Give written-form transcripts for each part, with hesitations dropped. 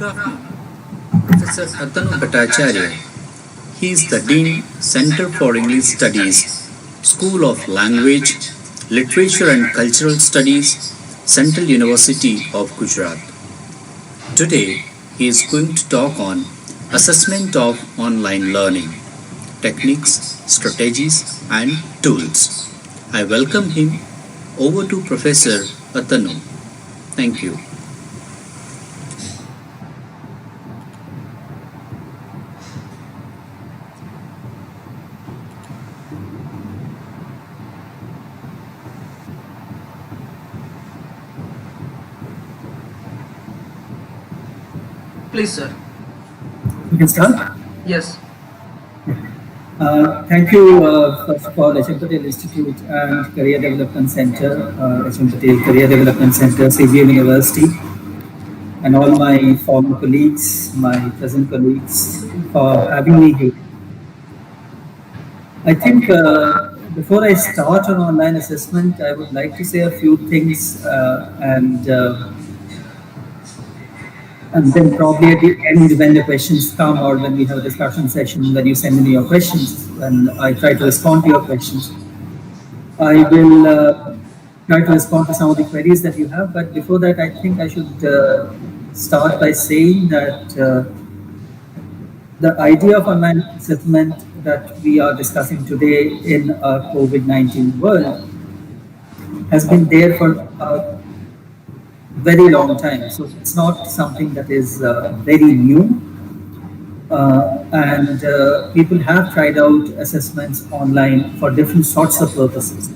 Good afternoon, Professor Atanu Bhattacharya. He is the Dean, Center for English Studies, School of Language, Literature and Cultural Studies, Central University of Gujarat. Today, he is going to talk on assessment of online learning, techniques, strategies, and tools. I welcome him. Over to Professor Atanu. Thank you. Please, sir. You can start? Yes. Thank you, first of all, HMPCDC Institute and Career Development Center, HMPCDC Career Development Center, CBM University, and all my former colleagues, my present colleagues, for having me here. I think before I start on online assessment, I would like to say a few things and then probably at the end, when the questions come or when we have a discussion session, when you send me your questions and I try to respond to your questions, I will try to respond to some of the queries that you have. But before that, I think I should start by saying that the idea of online assessment that we are discussing today in a COVID-19 world has been there for a very long time. So it's not something that is very new. And people have tried out assessments online for different sorts of purposes.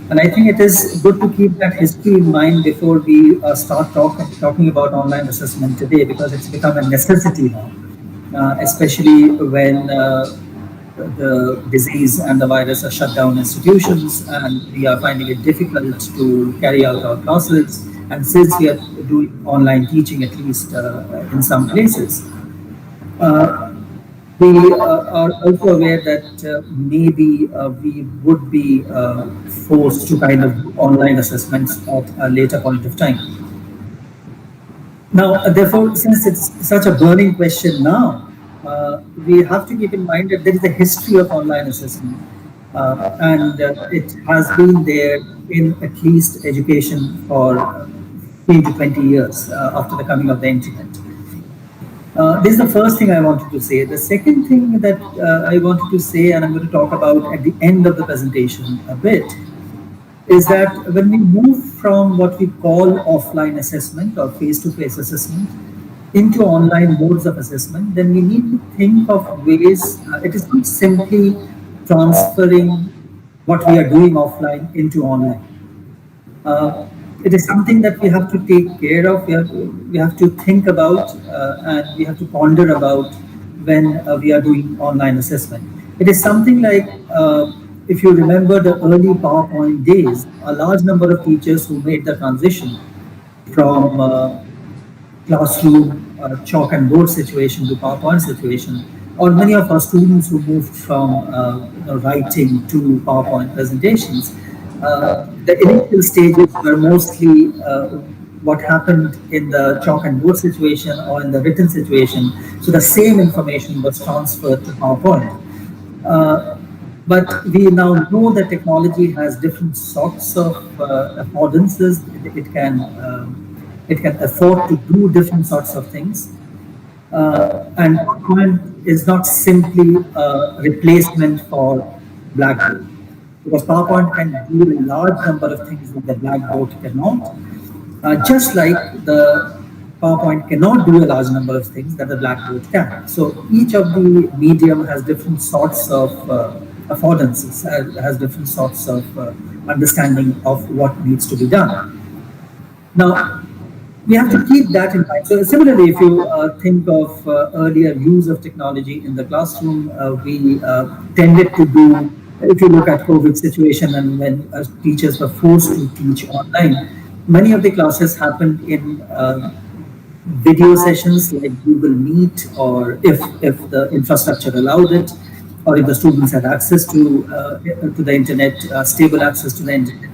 And I think it is good to keep that history in mind before we start talking about online assessment today, because it's become a necessity now, especially when the disease and the virus are shut down institutions and we are finding it difficult to carry out our classes. And since we are doing online teaching, at least in some places, we are also aware that maybe we would be forced to kind of do online assessments at a later point of time. Now, therefore, since it's such a burning question now, we have to keep in mind that there is a history of online assessment. And it has been there in at least education for 15 to 20 years after the coming of the internet. This is the first thing I wanted to say. The second thing that I wanted to say, and I'm going to talk about at the end of the presentation a bit, is that when we move from what we call offline assessment or face-to-face assessment into online modes of assessment, then we need to think of ways, it is not simply transferring what we are doing offline into online. It is something that we have to take care of, we have to think about, and we have to ponder about when we are doing online assessment. It is something like, if you remember the early PowerPoint days, a large number of teachers who made the transition from classroom chalk and board situation to PowerPoint situation, or many of our students who moved from writing to PowerPoint presentations, the initial stages were mostly what happened in the chalk and board situation or in the written situation. So the same information was transferred to PowerPoint. But we now know that technology has different sorts of affordances. It can afford to do different sorts of things. And PowerPoint is not simply a replacement for Blackboard, because PowerPoint can do a large number of things that the Blackboard cannot, just like the PowerPoint cannot do a large number of things that the Blackboard can. So each of the medium has different sorts of affordances, has different sorts of understanding of what needs to be done. Now, we have to keep that in mind. So similarly, if you think of earlier use of technology in the classroom, we tended to do, if you look at COVID situation and when teachers were forced to teach online, many of the classes happened in video sessions like Google Meet, or if the infrastructure allowed it, or if the students had access to the internet, stable access to the internet.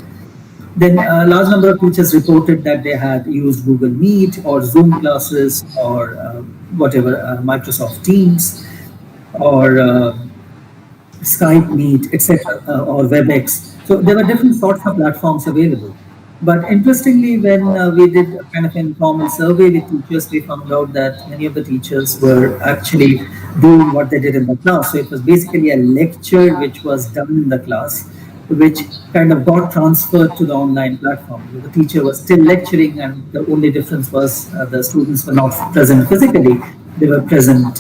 Then a large number of teachers reported that they had used Google Meet or Zoom classes or whatever, Microsoft Teams or Skype Meet, etc., or WebEx. So there were different sorts of platforms available. But interestingly, when we did a kind of informal survey with teachers, we found out that many of the teachers were actually doing what they did in the class. So it was basically a lecture which was done in the class, which kind of got transferred to the online platform. The teacher was still lecturing, and the only difference was the students were not present physically; they were present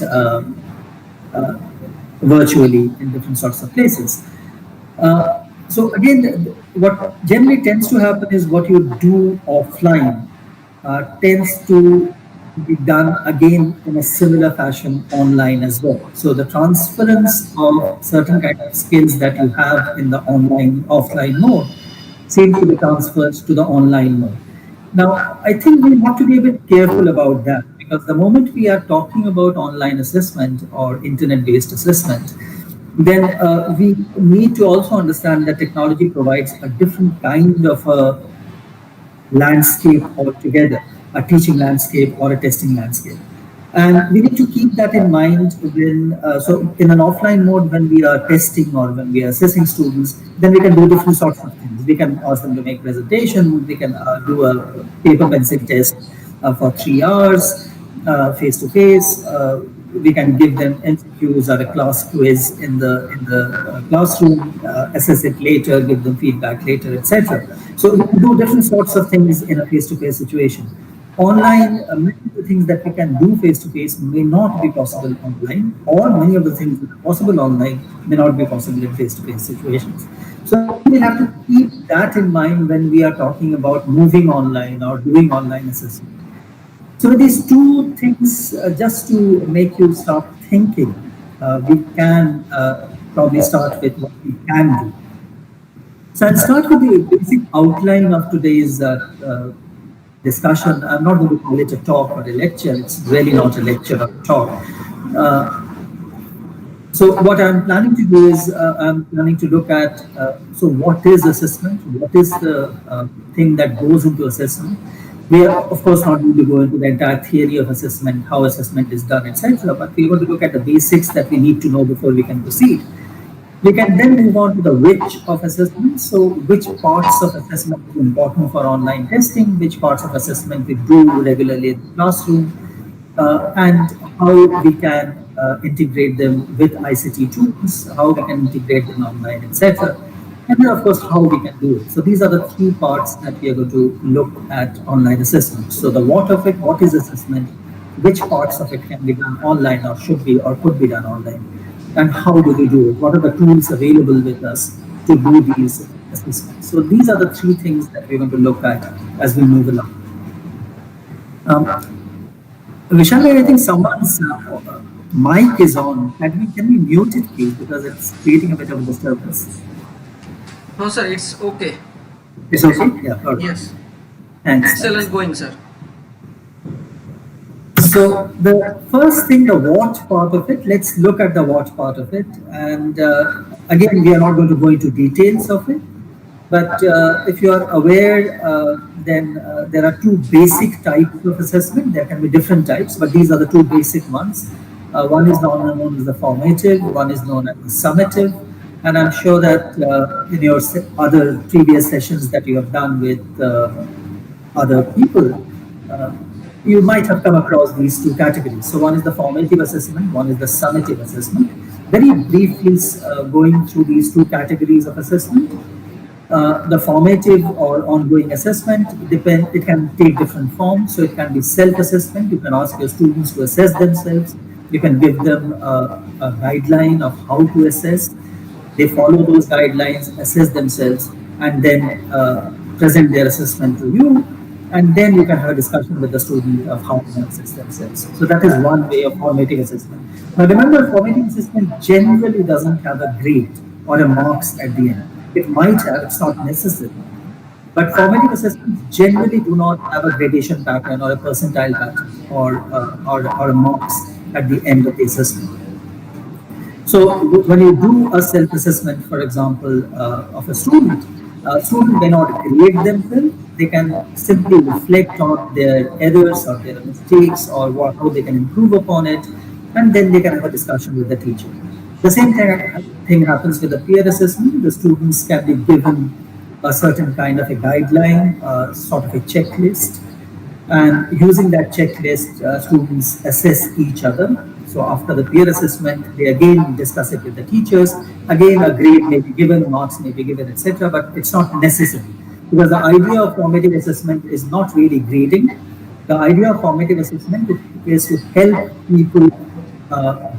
virtually in different sorts of places. So again, what generally tends to happen is what you do offline tends to be done again in a similar fashion online as well. So the transference of certain kind of skills that you have in the online offline mode seems to be transferred to the online mode. Now, I think we have to be a bit careful about that, because the moment we are talking about online assessment or internet-based assessment, then we need to also understand that technology provides a different kind of a landscape altogether, a teaching landscape or a testing landscape. And we need to keep that in mind when, so in an offline mode, when we are testing or when we are assessing students, then we can do different sorts of things. We can ask them to make presentation, we can do a paper pencil test for 3 hours, face to face. We can give them MCQs or a class quiz in the classroom, assess it later, give them feedback later, etc. So we can do different sorts of things in a face-to-face situation. Online, many of the things that we can do face-to-face may not be possible online, or many of the things that are possible online may not be possible in face-to-face situations. So we have to keep that in mind when we are talking about moving online or doing online assessment. So with these two things, just to make you start thinking, we can probably start with what we can do. So I'll start with the basic outline of today's discussion. I'm not going to call it a talk or a lecture. It's really not a lecture or a talk. So what I'm planning to do is I'm planning to look at, so what is assessment? What is the thing that goes into assessment? We are, of course, not going to go into the entire theory of assessment, how assessment is done, etc. But we're going to look at the basics that we need to know before we can proceed. We can then move on to the which of assessment. So which parts of assessment is important for online testing, which parts of assessment we do regularly in the classroom, and how we can integrate them with ICT tools, how we can integrate them online, etc. And then, of course, how we can do it. So these are the three parts that we are going to look at online assessment. So the what of it, what is assessment, which parts of it can be done online or should be or could be done online, and how do we do it? What are the tools available with us to do these assessments? So these are the three things that we're going to look at as we move along. Vishal, I think someone's mic is on. Can we mute it, please, because it's creating a bit of a disturbance. No, sir, it's okay. It's okay? Yeah. Right. Yes. Thanks. Excellent going, sir. So the first thing, the what part of it, let's look at the what part of it. And again, we are not going to go into details of it. But if you are aware, then there are two basic types of assessment. There can be different types, but these are the two basic ones. One is known as the formative, one is known as the summative. And I'm sure that in your other previous sessions that you have done with other people, you might have come across these two categories. So one is the formative assessment, one is the summative assessment. Very briefly going through these two categories of assessment. The formative or ongoing assessment, it can take different forms. So it can be self-assessment. You can ask your students to assess themselves. You can give them a guideline of how to assess. They follow those guidelines, assess themselves, and then present their assessment to you. And then you can have a discussion with the student of how to assess themselves. So that is one way of formative assessment. Now remember, formative assessment generally doesn't have a grade or a marks at the end. It might have, it's not necessary. But formative assessments generally do not have a gradation pattern or a percentile pattern or a marks at the end of the assessment. So when you do a self-assessment, for example, of a student, Students may not grade themselves, they can simply reflect on their errors or their mistakes or how they can improve upon it, and then they can have a discussion with the teacher. The same thing happens with the peer assessment. The students can be given a certain kind of a guideline, sort of a checklist, and using that checklist, students assess each other. So after the peer assessment, they again discuss it with the teachers. Again, a grade may be given, marks may be given, etc. But it's not necessary, because the idea of formative assessment is not really grading. The idea of formative assessment is to help people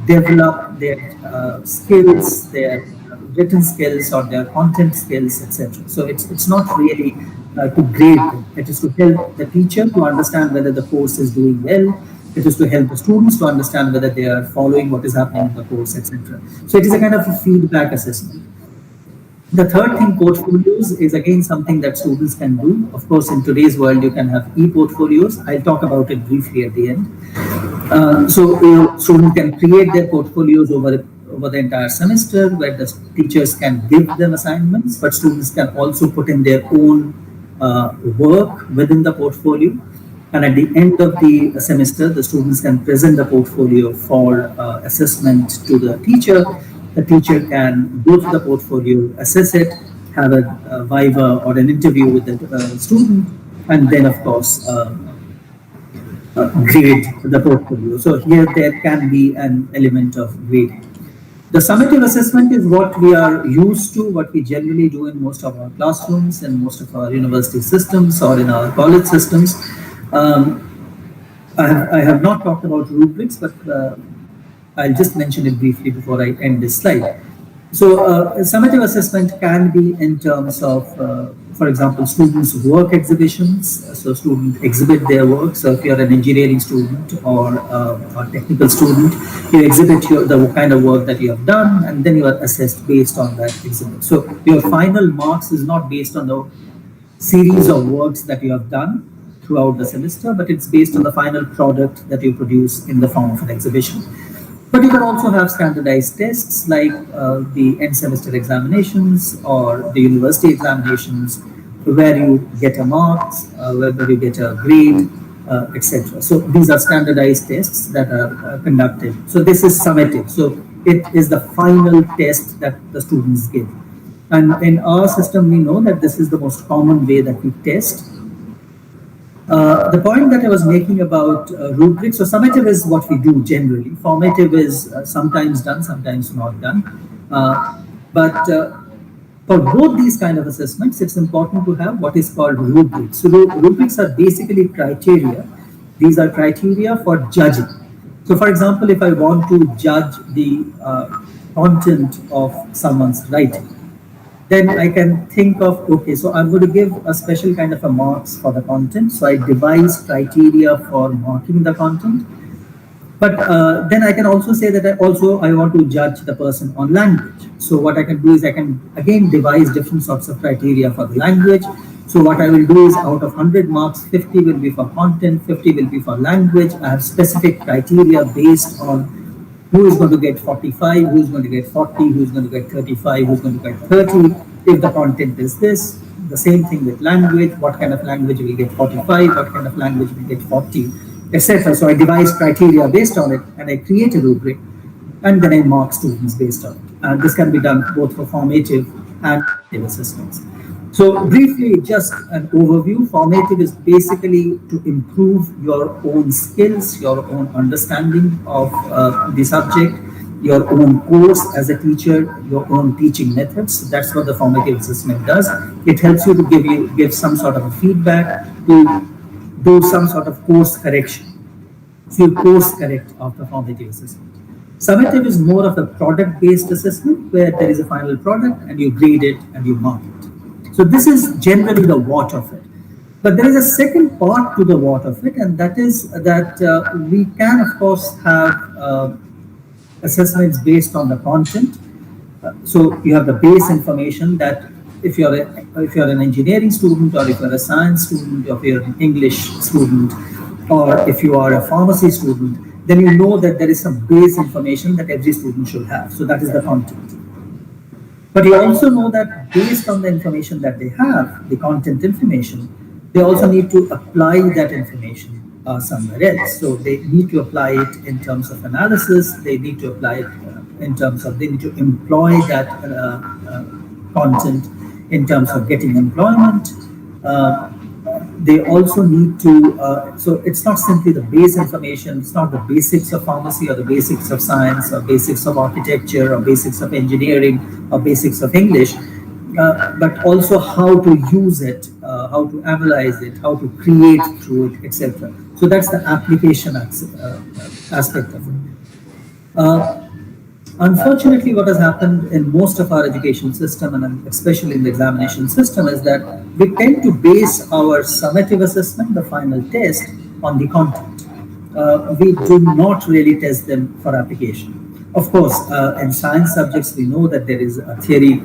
develop their skills, their written skills or their content skills, etc. So it's not really to grade them. It is to help the teacher to understand whether the course is doing well. It is to help the students to understand whether they are following what is happening in the course, etc. So it is a kind of a feedback assessment. The third thing, portfolios, is again something that students can do. Of course, in today's world, you can have e-portfolios. I'll talk about it briefly at the end. So students can create their portfolios over the entire semester, where the teachers can give them assignments, but students can also put in their own work within the portfolio. And at the end of the semester, the students can present the portfolio for assessment to the teacher. The teacher can go through the portfolio, assess it, have a viva or an interview with the student, and then, of course, grade the portfolio. So here there can be an element of grading. The summative assessment is what we are used to, what we generally do in most of our classrooms, in most of our university systems or in our college systems. I have not talked about rubrics, but I'll just mention it briefly before I end this slide. So summative assessment can be in terms of, for example, students' work exhibitions. So students exhibit their work. So if you're an engineering student or a technical student, you exhibit the kind of work that you have done, and then you are assessed based on that exhibit. So your final marks is not based on the series of works that you have done throughout the semester, but it's based on the final product that you produce in the form of an exhibition. But you can also have standardized tests like the end semester examinations or the university examinations, where you get a marks, whether you get a grade, etc. So these are standardized tests that are conducted. So this is summative. So it is the final test that the students give. And in our system, we know that this is the most common way that we test. The point that I was making about rubrics, so summative is what we do generally. Formative is sometimes done, sometimes not done. But for both these kind of assessments, it's important to have what is called rubrics. So rubrics are basically criteria. These are criteria for judging. So for example, if I want to judge the content of someone's writing, then I can think of, okay, so I'm going to give a special kind of a marks for the content. So I devise criteria for marking the content. But then I can also say that I want to judge the person on language. So what I can do is I can again devise different sorts of criteria for the language. So what I will do is out of 100 marks, 50 will be for content, 50 will be for language. I have specific criteria based on who is going to get 45, who is going to get 40, who is going to get 35, who is going to get 30. If the content is this, the same thing with language, what kind of language will get 45, what kind of language will get 40, etc. So I devise criteria based on it, and I create a rubric, and then I mark students based on it. And this can be done both for formative and summative assessments. So briefly, just an overview. Formative is basically to improve your own skills, your own understanding of the subject, your own course as a teacher, your own teaching methods. That's what the formative assessment does. It helps you to give some sort of a feedback, to do some sort of course correction. So you course correct after formative assessment. Summative is more of a product-based assessment, where there is a final product and you grade it and you mark it. So this is generally the what of it. But there is a second part to the what of it, and that is that we can, of course, have assessments based on the content. So you have the base information that if you're an engineering student, or if you're a science student, or if you're an English student, or if you are a pharmacy student, then you know that there is some base information that every student should have. So that is the content. But you also know that based on the information that they have, the content information, they also need to apply that information somewhere else. So they need to apply it in terms of analysis. They need to apply it in terms of, they need to employ that content in terms of getting employment. Uh, they also need to, so it's not simply the base information, it's not the basics of pharmacy or the basics of science or basics of architecture or basics of engineering or basics of English, but also how to use it, how to analyze it, how to create through it, etc. So that's the application aspect of it. Unfortunately, what has happened in most of our education system, and especially in the examination system, is that we tend to base our summative assessment, the final test, on the content. We do not really test them for application. Of course, in science subjects, we know that there is a theory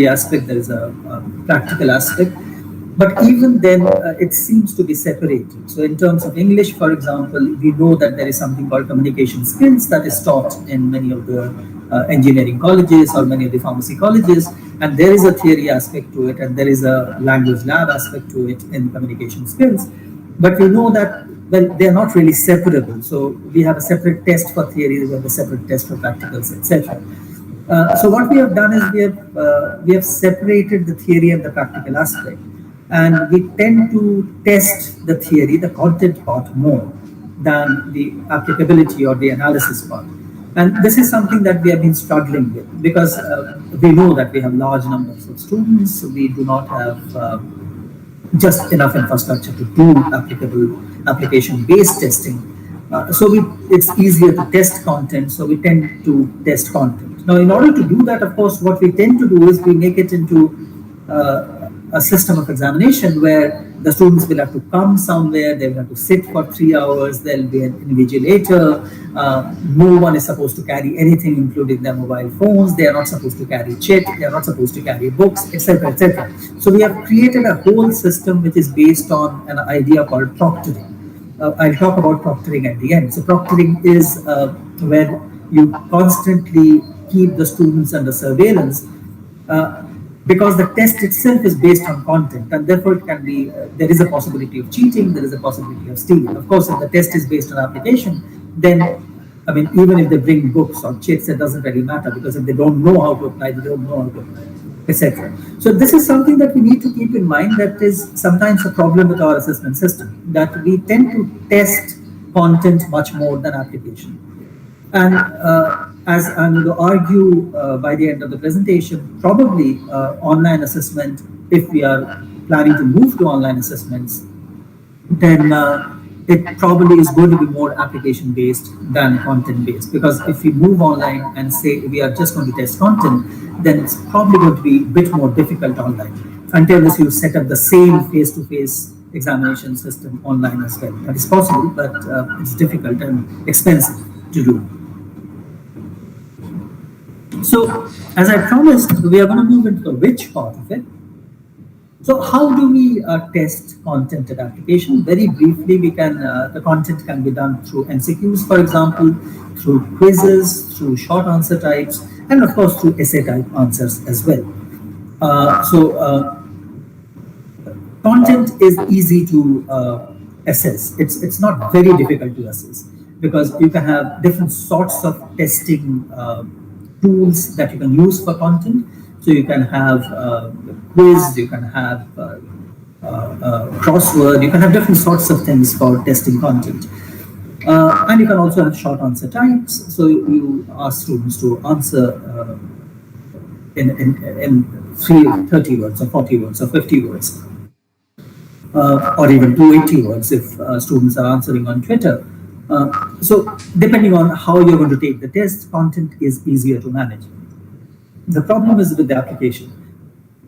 aspect, there is a practical aspect, but even then it seems to be separated. So in terms of English, for example, we know that there is something called communication skills that is taught in many of the engineering colleges or many of the pharmacy colleges, and there is a theory aspect to it, and there is a language lab aspect to it in communication skills. But we know that, well, they are not really separable. So we have a separate test for theory, we have a separate test for practicals, etc. So what we have done is we have separated the theory and the practical aspect, and we tend to test the theory, the content part, more than the applicability or the analysis part. And this is something that we have been struggling with, because we know that we have large numbers of students, so we do not have just enough infrastructure to do application-based testing. It's easier to test content, so we tend to test content. Now, in order to do that, of course, what we tend to do is we make it into a system of examination where the students will have to come somewhere, they will have to sit for 3 hours, there will be an invigilator, no one is supposed to carry anything including their mobile phones, they are not supposed to carry chit, they are not supposed to carry books, etc., etc. So we have created a whole system which is based on an idea called proctoring. I'll talk about proctoring at the end. So proctoring is where you constantly keep the students under surveillance, because the test itself is based on content, and therefore it can be, there is a possibility of cheating, there is a possibility of stealing. Of course, if the test is based on application, then, I mean, even if they bring books or chits, it doesn't really matter, because if they don't know how to apply, they don't know how to apply, etc. So this is something that we need to keep in mind, that is sometimes a problem with our assessment system, that we tend to test content much more than application. And as I'm going to argue by the end of the presentation, probably online assessment, if we are planning to move to online assessments, then it probably is going to be more application-based than content-based. Because if we move online and say we are just going to test content, then it's probably going to be a bit more difficult online, until you set up the same face-to-face examination system online as well. That is possible, but it's difficult and expensive to do. So, as I promised, we are going to move into the which part of it. So, how do we test content and application? Very briefly, we can the content can be done through MCQs, for example, through quizzes, through short answer types, and of course through essay type answers as well. Content is easy to assess. It's not very difficult to assess, because you can have different sorts of testing tools that you can use for content. So you can have quiz, you can have crossword, you can have different sorts of things for testing content. And you can also have short answer types. So you ask students to answer in 30 words or 40 words or 50 words. Or even 280 words if students are answering on Twitter. So depending on how you're going to take the test, content is easier to manage. The problem is with the application.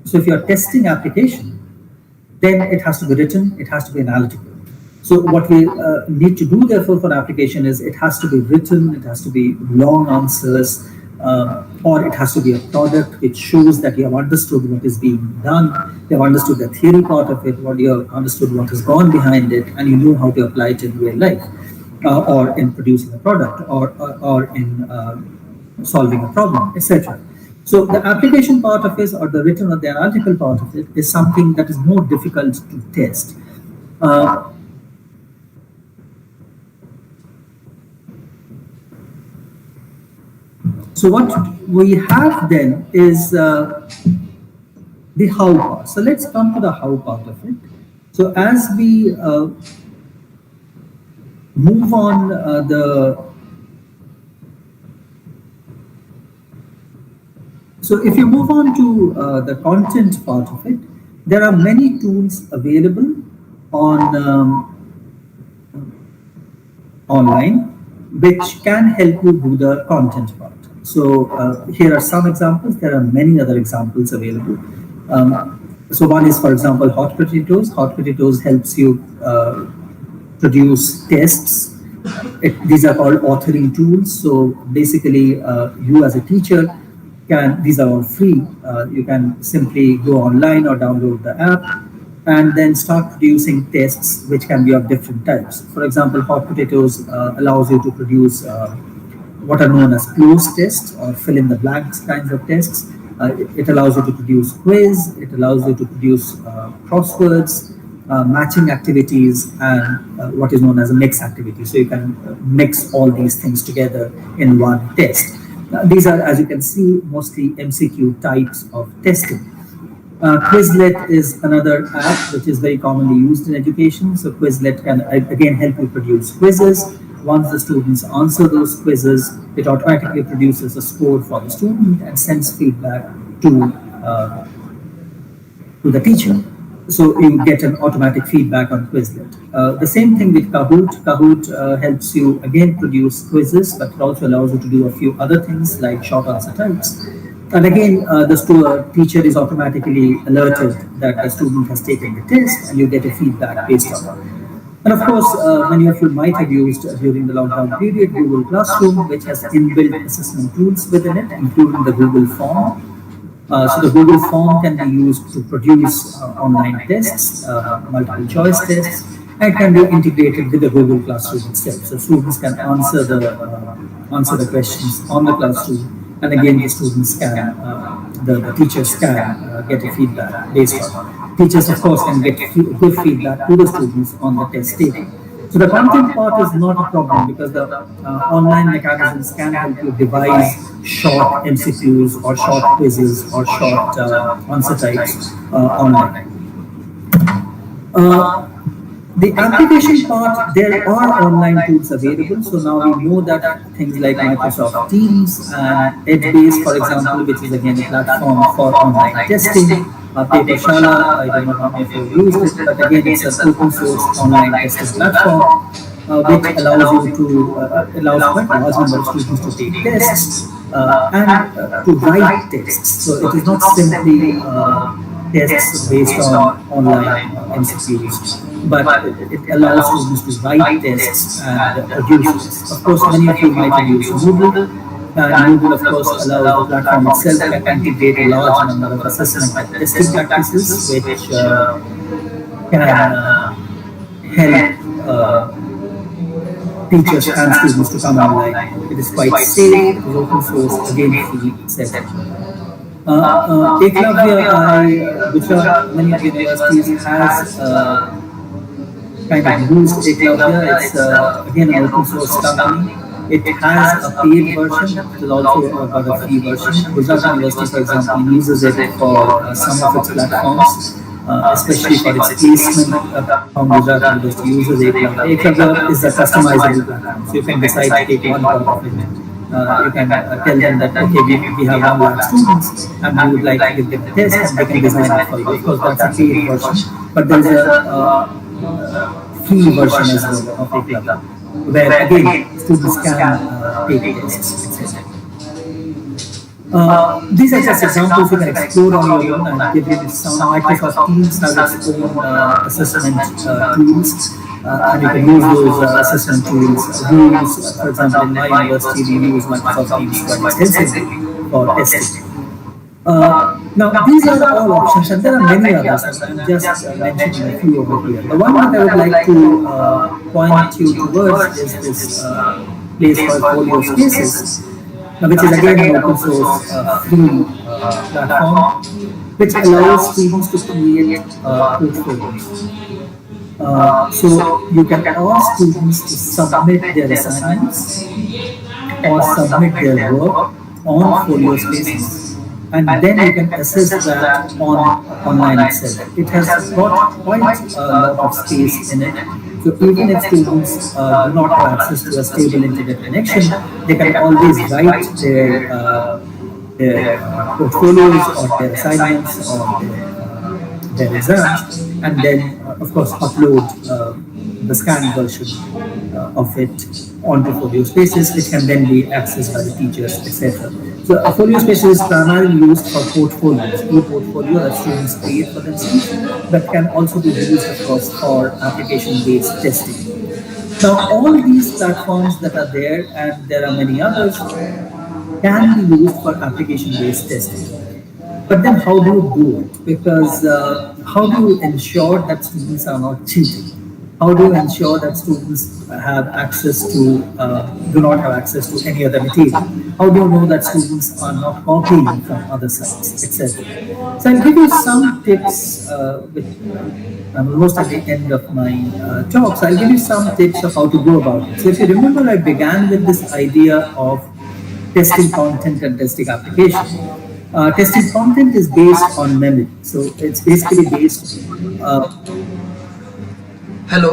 So if you're testing application, then it has to be written, it has to be analytical. So what we need to do therefore for application is it has to be written, it has to be long answers, or it has to be a product which shows that you have understood what is being done, you have understood the theory part of it, you have understood what has gone behind it, and you know how to apply it in real life, or in producing a product, or in solving a problem, etc. So the application part of it, or the written or the analytical part of it, is something that is more difficult to test. So what we have then is the how part. So let's come to the how part of it. So as we move on So if you move on to the content part of it, there are many tools available on online which can help you do the content part. So here are some examples. There are many other examples available. So one is, for example, Hot Potatoes. Hot Potatoes helps you produce tests. These are called authoring tools. So basically, you as a teacher these are all free. You can simply go online or download the app and then start producing tests which can be of different types. For example, Hot Potatoes allows you to produce what are known as closed tests or fill in the blanks kinds of tests. It allows you to produce quiz, it allows you to produce crosswords, matching activities, and what is known as a mix activity. So you can mix all these things together in one test. These are, as you can see, mostly MCQ types of testing. Quizlet is another app which is very commonly used in education. So Quizlet can again help you produce quizzes. Once the students answer those quizzes, it automatically produces a score for the student and sends feedback to the teacher. So you get an automatic feedback on Quizlet. The same thing with Kahoot. Kahoot helps you again produce quizzes, but it also allows you to do a few other things like short answer types. And again, the teacher is automatically alerted that the student has taken the test, and you get a feedback based on that. And of course, many of you might have used during the lockdown period Google Classroom, which has inbuilt assessment tools within it, including the Google Form. So the Google Form can be used to produce online tests, multiple choice tests, and can be integrated with the Google Classroom itself. So students can answer the questions on the classroom, and again the students can, the teachers can get a feedback based on. Teachers, of course, can get good feedback to the students on the test taken. So the content part is not a problem because the online mechanisms can help you devise short MCQs or short quizzes or short answer types online. The application part, there are online tools available. So now we know that things like Microsoft Teams and EdBase, for example, which is again a platform for online testing. Papershala, I don't know how many of you have used it, but again, it's an open source online testing platform which allows you to allows quite a large number of students to take tests and to write tests. So it is not simply tests based on online MCQs, but it allows students to write tests and produce tests. Of course, many of you might have used Moodle. Moodle, of course, allows the platform itself to integrate a large number of assessment and testing practices, which can help teachers and students to come online. It is quite safe, it is open source, again free, etc. Eklavya, Gujarat, many of the universities has kind of used Eklavya. It's again an open source company. It has a paid version, it is also got a free version. Gujarat University, for example, uses it for some of its platforms, especially for its placement from Gujarat University uses Eklavya. Eklavya is a customizable platform, so you can decide to take one part of it. You can tell them that, okay, we have 1 lakh students and we would like to give them a test and they can design it for you. Of course, that's a paid version, but there is a free version as well of Eklavya, where again students can take tests, etc. These are just examples you can explore on your own and give you some. Microsoft Teams has its own assessment tools, and you can use those assessment tools. We use, for example, in my university, we use Microsoft Teams quite extensively for testing. Now, these are all options, and there are many others. I'm just mentioning a few over here. The one that I would like to point you towards is this place called Folios Cases. which is again an open source free platform, which allows students to create portfolios. So you can ask students to submit their assignments or submit their work on folio spaces, and then you can assess that on online itself. It has got quite a lot of space in it. So even if students do not have access to a stable internet connection, they can always write their portfolios or their assignments or their exams, and then of course upload the scanned version of it onto folio spaces, which can then be accessed by the teachers, etc. So a folio space is primarily used for portfolios, e-portfolio that students create for themselves, but can also be used, of course, for application-based testing. Now, all these platforms that are there, and there are many others, can be used for application-based testing. But then how do you do it? Because how do you ensure that students are not cheating? How do you ensure that students have access to, do not have access to any other material? How do you know that students are not copying from other sites, etc.? So I'll give you some tips, which I'm almost at the end of my talk. So I'll give you some tips of how to go about it. So if you remember, I began with this idea of testing content and testing application. Testing content is based on memory. So it's basically based hello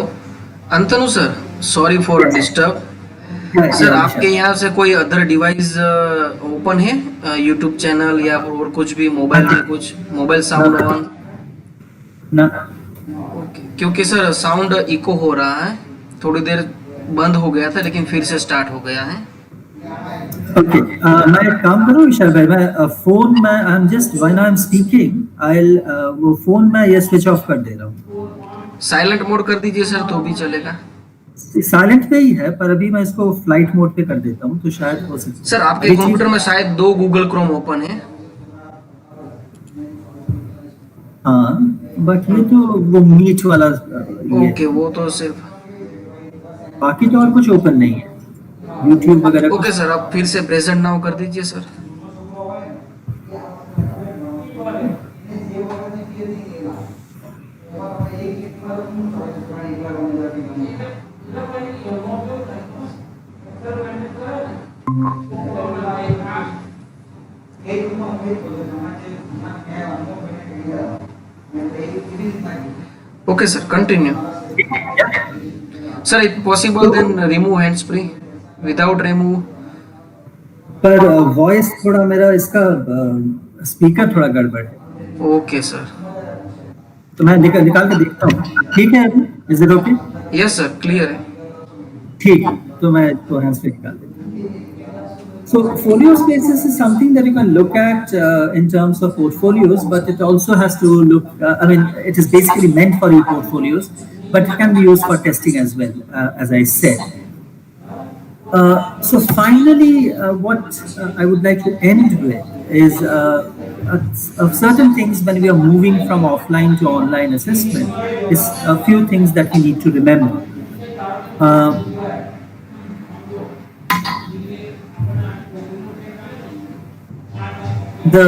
Antanu sir, sorry for disturb sir. आपके यहाँ से कोई other device open है, YouTube channel या और कुछ भी, mobile में कुछ मोबाइल साउंड ऑन ना? ओके, क्योंकि सर साउंड इको हो रहा है, थोड़ी देर बंद हो गया था लेकिन फिर से स्टार्ट हो गया है। ओके, मैं एक काम करूँ विशाल भाई, मैं फोन में I am just when I am speaking I वो फोन में ये स्विच ऑफ कर दे रहा हूँ। साइलेंट मोड कर दीजिए सर, तो भी चलेगा। साइलेंट पे ही है, पर अभी मैं इसको फ्लाइट मोड पे कर देता हूँ तो शायद हो सके। सर आपके कंप्यूटर में शायद 2 गूगल क्रोम ओपन है। हाँ, बट ये तो वो मीट वाला ओके, वो तो सिर्फ, बाकी तो और कुछ ओपन नहीं है, यूट्यूब वगैरह। ओके सर, आप फिर से प्रेजेंट नाउ कर दीजिए sir. Okay sir, continue. Sir, if possible then remove hands free. Without remove. पर वॉइस थोड़ा मेरा इसका स्पीकर थोड़ा गड़बड़ है। ओके सर, तो मैं निकाल के देखता हूँ, ठीक है? Is it okay? Yes sir, clear है। ठीक है, तो मैं इसको हैंड्स फ्री निकाल देता हूँ। So folio spaces is something that you can look at in terms of portfolios, but it also has to look, I mean, it is basically meant for e-portfolios, but it can be used for testing as well, as I said. So finally, what I would like to end with is of certain things when we are moving from offline to online assessment, is a few things that we need to remember. The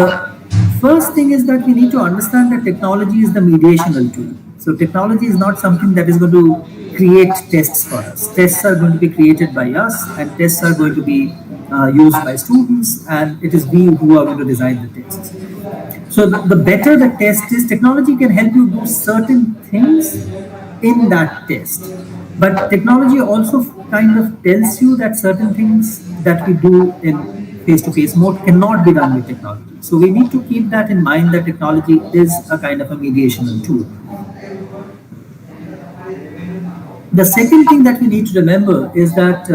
first thing is that we need to understand that technology is the mediational tool. So technology is not something that is going to create tests for us. Tests are going to be created by us, and tests are going to be used by students, and it is we who are going to design the tests. So the better the test is, technology can help you do certain things in that test. But technology also kind of tells you that certain things that we do in face-to-face mode cannot be done with technology. So we need to keep that in mind, that technology is a kind of a mediational tool. The second thing that we need to remember is that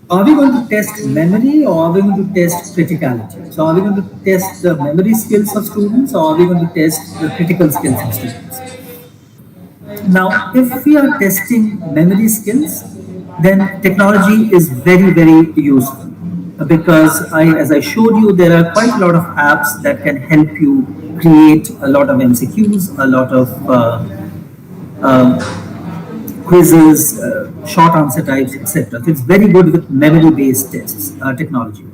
are we going to test memory, or are we going to test criticality? So are we going to test the memory skills of students, or are we going to test the critical skills of students? Now, if we are testing memory skills, then technology is very, very useful, because as I showed you, there are quite a lot of apps that can help you create a lot of MCQs, a lot of quizzes, short answer types, etc. So it's very good with memory-based tests technology.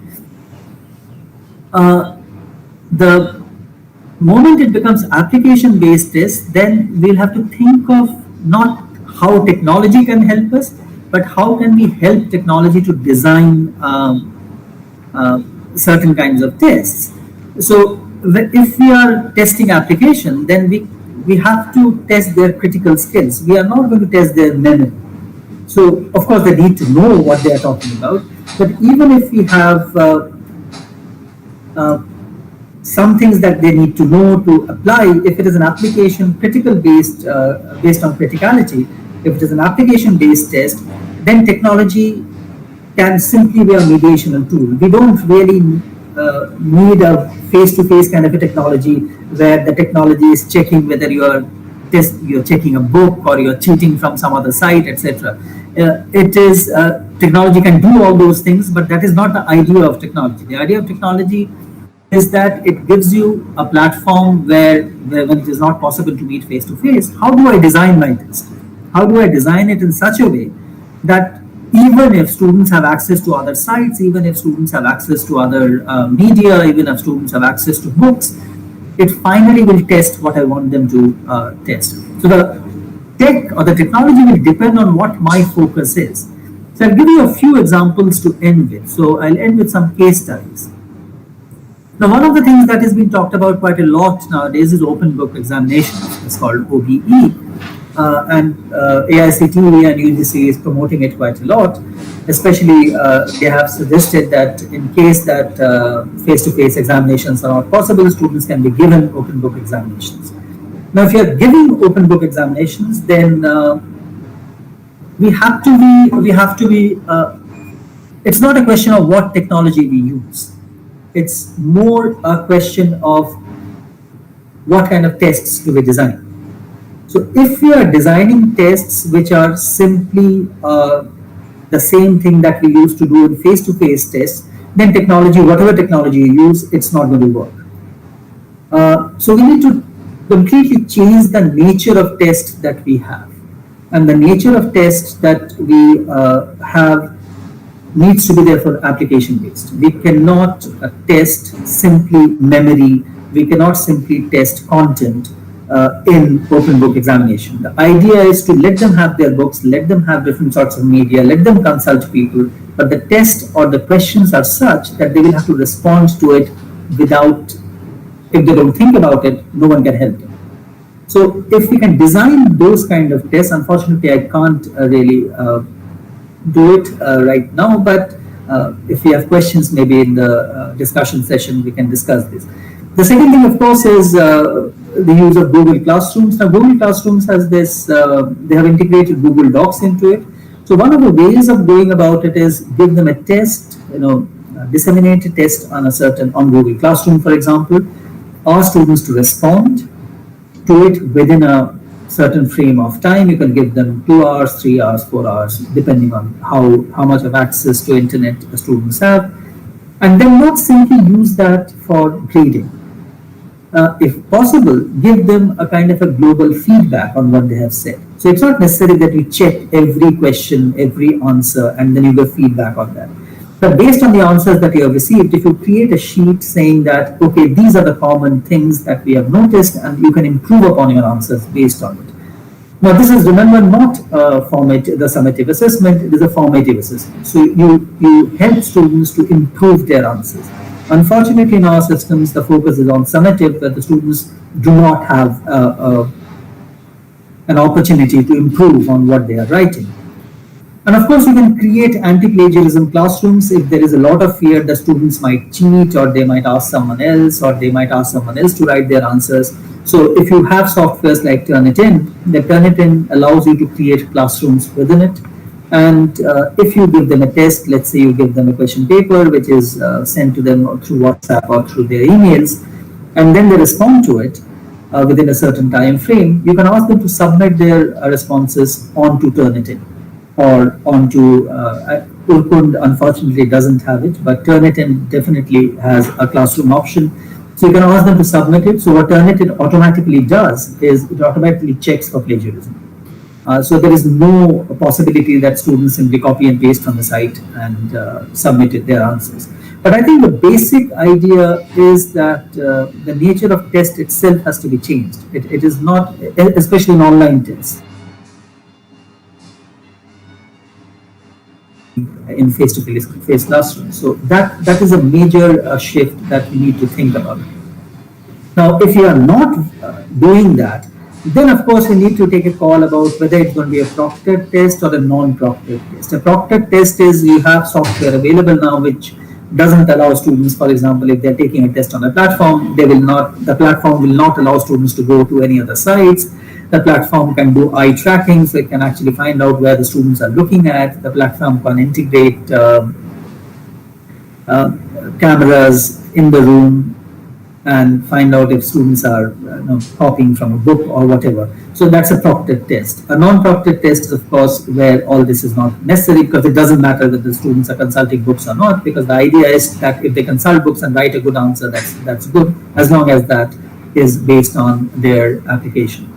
The moment it becomes application-based tests, then we'll have to think of not how technology can help us, but how can we help technology to design certain kinds of tests. So if we are testing application, then we have to test their critical skills. We are not going to test their memory. So of course they need to know what they are talking about, but even if we have some things that they need to know to apply, if it is an application critical based on criticality, if it is an application based test, then technology can simply be a mediational tool. We don't really need a face-to-face kind of a technology where the technology is checking whether you're checking a book or you're cheating from some other site, etc. It is technology can do all those things, but that is not the idea of technology. The idea of technology is that it gives you a platform where when it is not possible to meet face-to-face, how do I design my test? How do I design it in such a way that even if students have access to other sites, even if students have access to other media, even if students have access to books, it finally will test what I want them to test. So the tech or the technology will depend on what my focus is. So I'll give you a few examples to end with. So I'll end with some case studies. Now, one of the things that has been talked about quite a lot nowadays is open book examinations. It's called OBE. And AICTE and UGC is promoting it quite a lot. Especially, they have suggested that in case that face-to-face examinations are not possible, students can be given open book examinations. Now, if you are giving open book examinations, then we have to be. It's not a question of what technology we use. It's more a question of what kind of tests do we design. So if we are designing tests which are simply the same thing that we used to do in face-to-face tests, then technology, whatever technology you use, it's not going to work. So we need to completely change the nature of tests that we have. And the nature of tests that we have needs to be there for application based. We cannot test simply memory. We cannot simply test content in open book examination. The idea is to let them have their books, let them have different sorts of media, let them consult people, but the test or the questions are such that they will have to respond to it without, if they don't think about it, no one can help them. So if we can design those kind of tests, unfortunately I can't really do it right now, but if we have questions, maybe in the discussion session, we can discuss this. The second thing, of course, is the use of Google Classrooms. Now, Google Classrooms has this, they have integrated Google Docs into it. So one of the ways of going about it is give them a test, disseminate a test on Google Classroom, for example, ask students to respond to it within a certain frame of time. You can give them 2 hours, 3 hours, 4 hours, depending on how much of access to internet the students have, and then not simply use that for grading. If possible, give them a kind of a global feedback on what they have said. So it's not necessary that you check every question, every answer, and then you give feedback on that. But based on the answers that you have received, if you create a sheet saying that, okay, these are the common things that we have noticed, and you can improve upon your answers based on it. Now, this is, remember, not the summative assessment, it is a formative assessment. So you help students to improve their answers. Unfortunately, in our systems, the focus is on summative, where the students do not have an opportunity to improve on what they are writing. And of course, you can create anti-plagiarism classrooms if there is a lot of fear that students might cheat, or they might ask someone else, or they might ask someone else to write their answers. So if you have softwares like Turnitin, the Turnitin allows you to create classrooms within it. And if you give them a test, let's say you give them a question paper, which is sent to them through WhatsApp or through their emails, and then they respond to it within a certain time frame, you can ask them to submit their responses onto Turnitin or onto Urkund. Unfortunately doesn't have it, but Turnitin definitely has a classroom option. So you can ask them to submit it. So what Turnitin automatically does is it automatically checks for plagiarism. So there is no possibility that students simply copy and paste from the site and submit their answers. But I think the basic idea is that the nature of test itself has to be changed. It is not, especially in online tests, in face-to-face classrooms. So that is a major shift that we need to think about. Now, if you are not doing that, then of course we need to take a call about whether it's going to be a proctored test or a non-proctored test. A proctored test is you have software available now which doesn't allow students, for example, if they're taking a test on a platform, the platform will not allow students to go to any other sites. The platform can do eye tracking, so it can actually find out where the students are looking at. The platform can integrate cameras in the room and find out if students are copying from a book or whatever. So that's a proctored test. A non-proctored test is, of course, where all this is not necessary, because it doesn't matter whether the students are consulting books or not, because the idea is that if they consult books and write a good answer, that's good, as long as that is based on their application.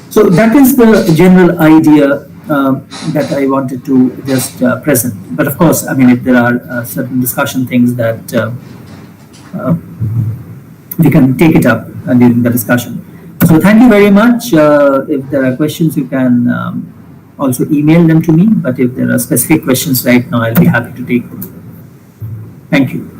So that is the general idea that I wanted to just present. But of course, I mean, if there are certain discussion things that we can take it up during the discussion. So thank you very much. If there are questions, you can also email them to me. But if there are specific questions right now, I'll be happy to take them. Thank you.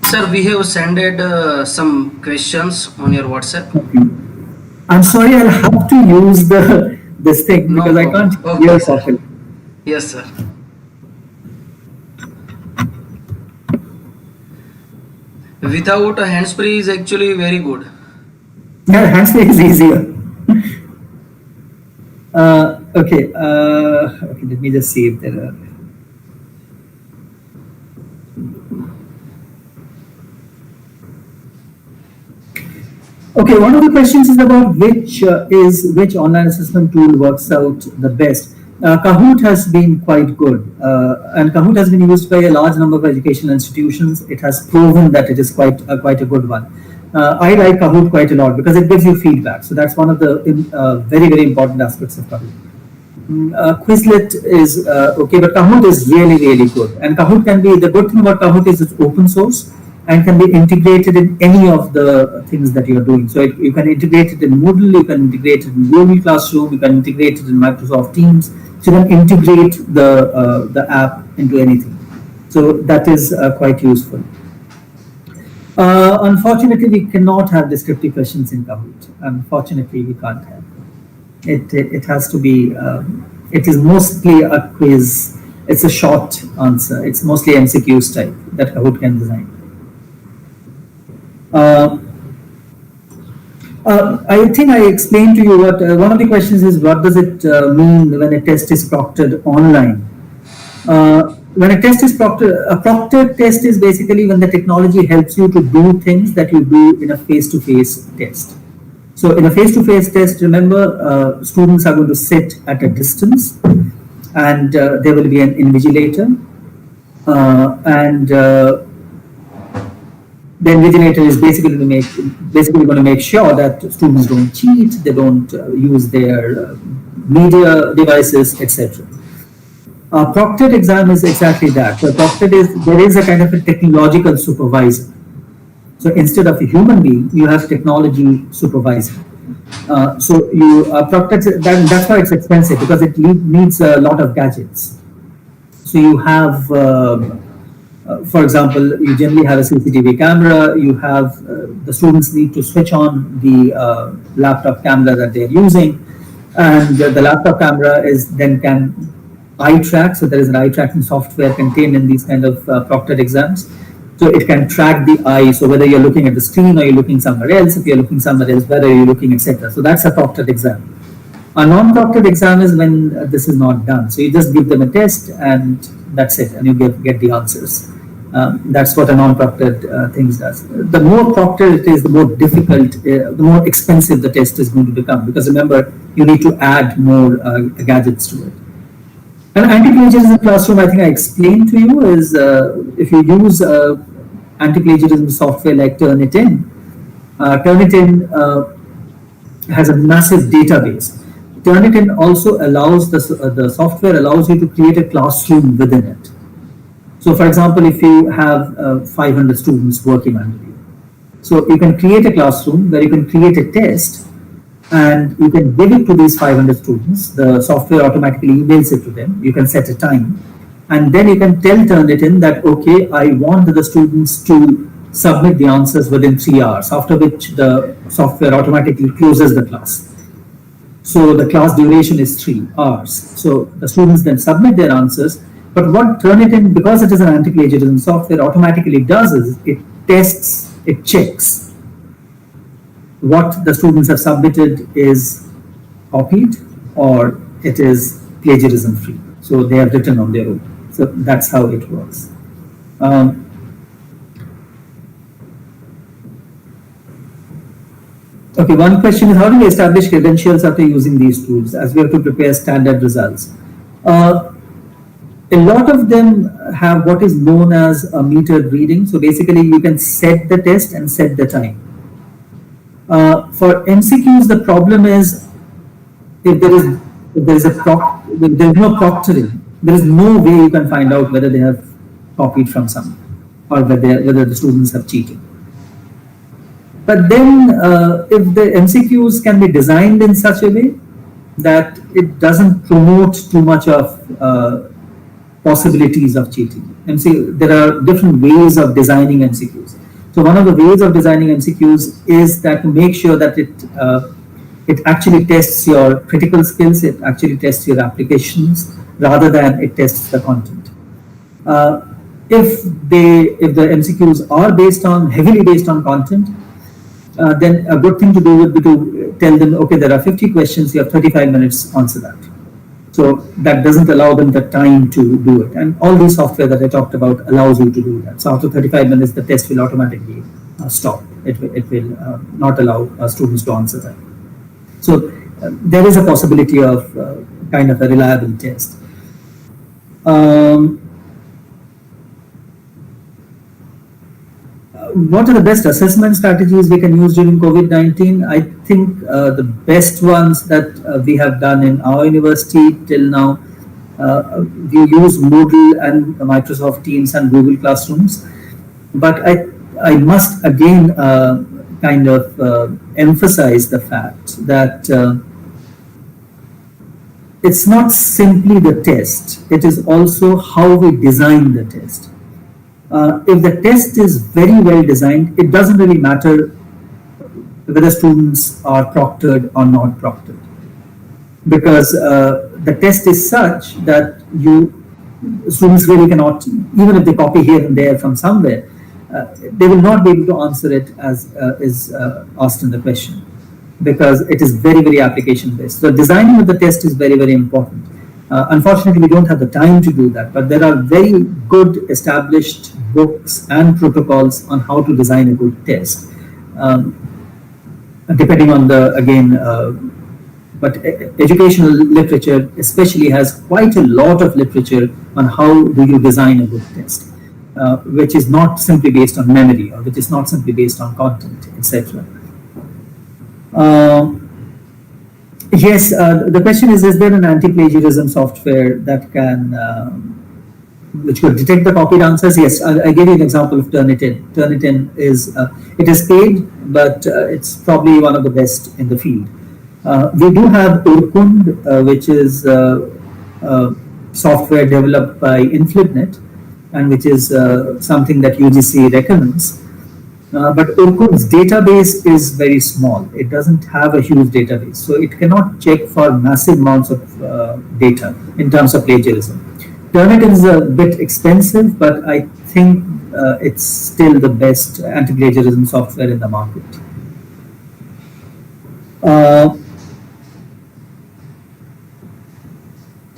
Sir, we have sent some questions on your WhatsApp. I'm sorry, I'll have to use this thing because I can't hear properly. Yes, sir. Without a hands-free is actually very good. Yeah, hands-free is easier. Okay, let me just see if there are. Okay, one of the questions is about which online assessment tool works out the best. Kahoot has been quite good, and Kahoot has been used by a large number of educational institutions. It has proven that it is quite a good one. I like Kahoot quite a lot because it gives you feedback. So that's one of the very important aspects of Kahoot. Quizlet is okay, but Kahoot is really good. And Kahoot can be, the good thing about Kahoot is it's open source and can be integrated in any of the things that you're doing. So you can integrate it in Moodle, you can integrate it in Google Classroom, you can integrate it in Microsoft Teams. So you can integrate the app into anything. So that is quite useful. Unfortunately, we cannot have descriptive questions in Kahoot. Unfortunately, we can't have. It has to be, it is mostly a quiz. It's a short answer. It's mostly MCQs type that Kahoot can design. I think I explained to you what one of the questions is, what does it mean when a test is proctored online? When a test is proctored, a proctored test is basically when the technology helps you to do things that you do in a face-to-face test. So in a face-to-face test, remember, students are going to sit at a distance, and there will be an invigilator, and the invigilator is basically going to make sure that students don't cheat, they don't use their media devices, etc. Proctored exam is exactly that. So proctored is, there is a kind of a technological supervisor. So instead of a human being, you have technology supervising. So you proctored, that's why it's expensive, because it needs a lot of gadgets. So you have, for example, you generally have a CCTV camera. You have the students need to switch on the laptop camera that they're using, and the laptop camera is then can eye track. So there is an eye tracking software contained in these kind of proctored exams. So it can track the eye. So whether you're looking at the screen or you're looking somewhere else, if you're looking somewhere else, whether you're looking, etc. So that's a proctored exam. A non-proctored exam is when this is not done. So you just give them a test and that's it, and you get the answers. That's what a non-proctored things does. The more proctored it is, the more difficult, the more expensive the test is going to become. Because remember, you need to add more gadgets to it. An anti-plagiarism classroom, I think I explained to you, is if you use anti-plagiarism software like Turnitin. Turnitin has a massive database. Turnitin also allows the software allows you to create a classroom within it. So, for example, if you have 500 students working under you, so you can create a classroom where you can create a test and you can give it to these 500 students. The software automatically emails it to them. You can set a time, and then you can tell Turnitin that, okay, I want the students to submit the answers within 3 hours, after which the software automatically closes the class. So the class duration is 3 hours. So the students then submit their answers. But what Turnitin, because it is an anti-plagiarism software, automatically does is it tests, it checks what the students have submitted is copied or it is plagiarism free. So they have written on their own. So that's how it works. Okay, one question is, how do we establish credentials after using these tools, as we have to prepare standard results? A lot of them have what is known as a metered reading. So basically, you can set the test and set the time. For MCQs, the problem is if there is no proctoring, there is no way you can find out whether they have copied from someone or whether the students have cheated. But then, if the MCQs can be designed in such a way that it doesn't promote too much of possibilities of cheating. There are different ways of designing MCQs. So one of the ways of designing MCQs is that to make sure that it actually tests your critical skills, it actually tests your applications, rather than it tests the content. If the MCQs are heavily based on content, then a good thing to do would be to tell them, okay, there are 50 questions, you have 35 minutes, answer that. So that doesn't allow them the time to do it. And all the software that I talked about allows you to do that. So after 35 minutes, the test will automatically stop. It will not allow students to answer that. So there is a possibility of kind of a reliable test. What are the best assessment strategies we can use during COVID-19? I think the best ones that we have done in our university till now, we use Moodle and Microsoft Teams and Google Classrooms. But I must again kind of emphasize the fact that it's not simply the test, it is also how we design the test. If the test is very well designed, it doesn't really matter whether students are proctored or not proctored, because the test is such that students really cannot, even if they copy here and there from somewhere, they will not be able to answer it as is asked in the question, because it is very, very application based. So designing of the test is very, very important. Unfortunately, we don't have the time to do that, but there are very good established books and protocols on how to design a good test, depending on but educational literature especially has quite a lot of literature on how do you design a good test, which is not simply based on memory or which is not simply based on content, etc. Yes, the question is there an anti-plagiarism software that can, which could detect the copied answers? Yes, I gave you an example of Turnitin. Turnitin it is paid, but it's probably one of the best in the field. We do have Urkund, which is software developed by Inflibnet, and which is something that UGC recommends. But Urkund's database is very small. It doesn't have a huge database, so it cannot check for massive amounts of data in terms of plagiarism. Turnitin is a bit expensive, but I think it's still the best anti-plagiarism software in the market.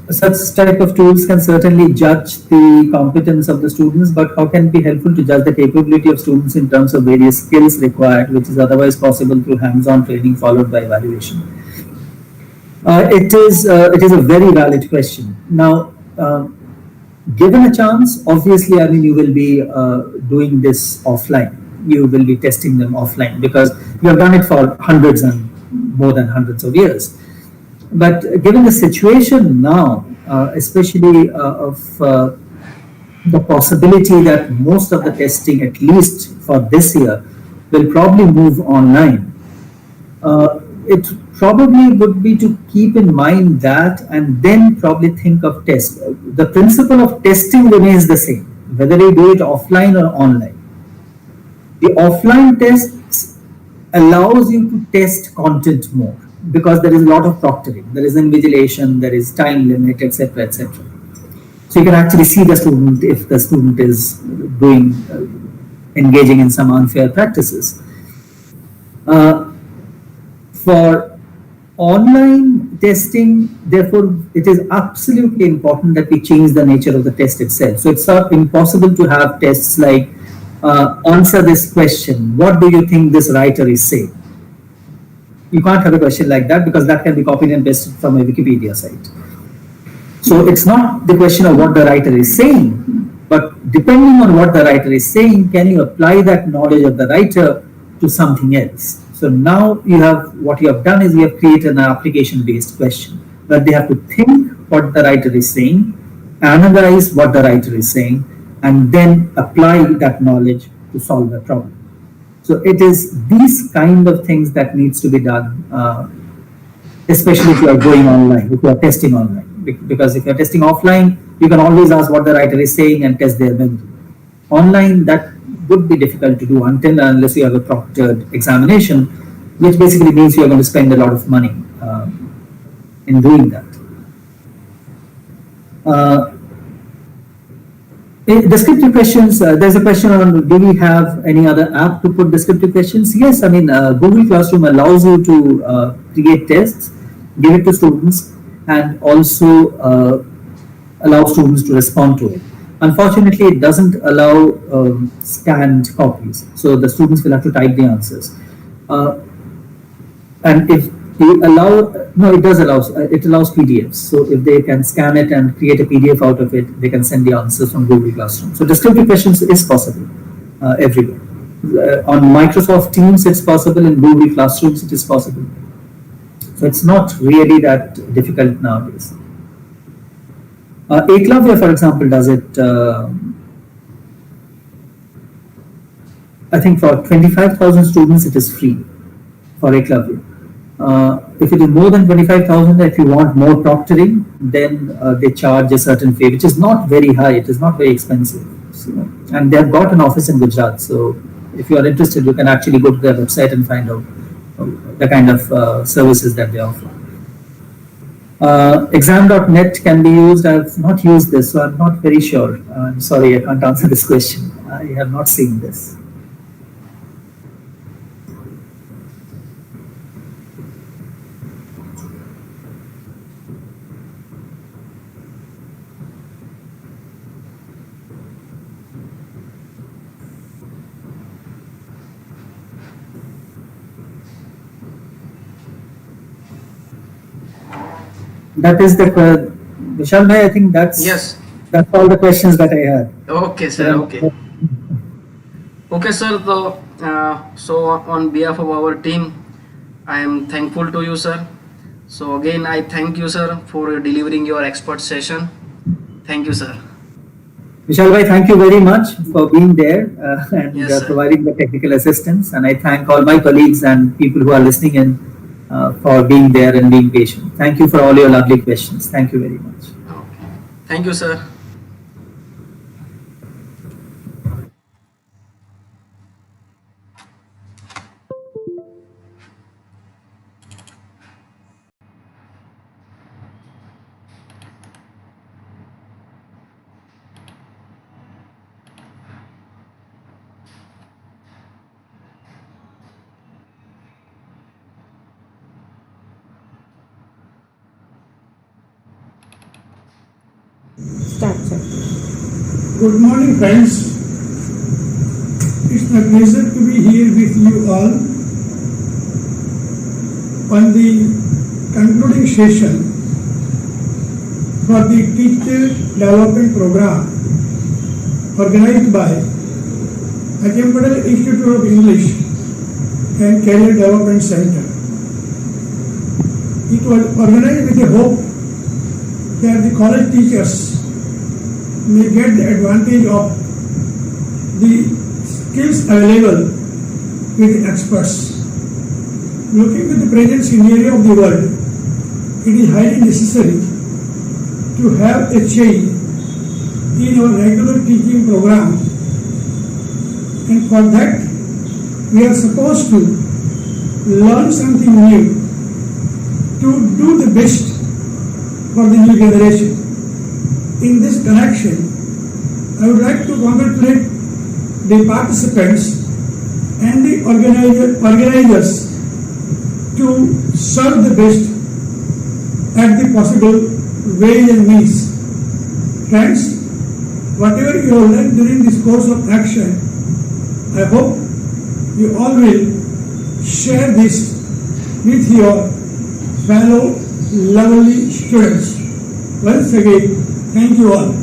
Such type of tools can certainly judge the competence of the students, but how can it be helpful to judge the capability of students in terms of various skills required, which is otherwise possible through hands-on training followed by evaluation? It is a very valid question. Now, given a chance, obviously, I mean, you will be doing this offline. You will be testing them offline because you have done it for hundreds and more than hundreds of years. But given the situation now, especially of the possibility that most of the testing, at least for this year, will probably move online, it probably would be to keep in mind that and then probably think of test. The principle of testing remains the same, whether you do it offline or online. The offline tests allows you to test content more because there is a lot of proctoring, there is invigilation, there is time limit, etc., etc. So you can actually see the student if the student is doing engaging in some unfair practices. For online testing, therefore, it is absolutely important that we change the nature of the test itself. So it's not impossible to have tests like answer this question. What do you think this writer is saying? You can't have a question like that because that can be copied and pasted from a Wikipedia site. So it's not the question of what the writer is saying, but depending on what the writer is saying, can you apply that knowledge of the writer to something else? So now you have, what you have done is you have created an application-based question where they have to think what the writer is saying, analyze what the writer is saying, and then apply that knowledge to solve a problem. So it is these kind of things that needs to be done, especially if you are going online, if you are testing online. Because if you are testing offline, you can always ask what the writer is saying and test their memory. Online, that would be difficult to do unless you have a proctored examination, which basically means you are going to spend a lot of money in doing that. Descriptive questions, there's a question on do we have any other app to put descriptive questions? Yes, I mean, Google Classroom allows you to create tests, give it to students, and also allow students to respond to it. Unfortunately, it doesn't allow scanned copies, so the students will have to type the answers. And if you allow, no, it does allow, it allows PDFs. So if they can scan it and create a PDF out of it, they can send the answers from Google Classroom. So descriptive questions is possible everywhere. On Microsoft Teams, it's possible. In Google Classrooms, it is possible. So it's not really that difficult nowadays. Eklavya, for example, does it. I think for 25,000 students, it is free for Eklavya. If it is more than 25,000, if you want more proctoring, then they charge a certain fee, which is not very high. It is not very expensive. So, and they have got an office in Gujarat. So if you are interested, you can actually go to their website and find out the kind of services that they offer. Exam.net can be used. I have not used this, so I'm not very sure. I'm sorry, I can't answer this question. I have not seen this. That is the Vishal bhai, I think that's all the questions that I had. Okay, sir. Okay. Okay, sir. So on behalf of our team, I am thankful to you, sir. So again, I thank you, sir, for delivering your expert session. Thank you, sir. Vishal bhai, thank you very much for being there and Yes, providing the technical assistance. And I thank all my colleagues and people who are listening in for being there and being patient. Thank you for all your lovely questions. Thank you very much. Okay. Thank you, sir. Start, sir. Good morning, friends. It's my pleasure to be here with you all on the concluding session for the Teacher Development Program organized by HMPCDC Institute of English and Career Development Center. It was organized with a hope that the college teachers may get the advantage of the skills available with the experts. Looking at the present scenario of the world, it is highly necessary to have a change in our regular teaching program, and for that we are supposed to learn something new to do the best for the new generation. In this connection, I would like to congratulate the participants and the organizers to serve the best at the possible ways and means. Friends, whatever you have learned during this course of action, I hope you all will share this with your fellow lovely students. Once again, thank you all.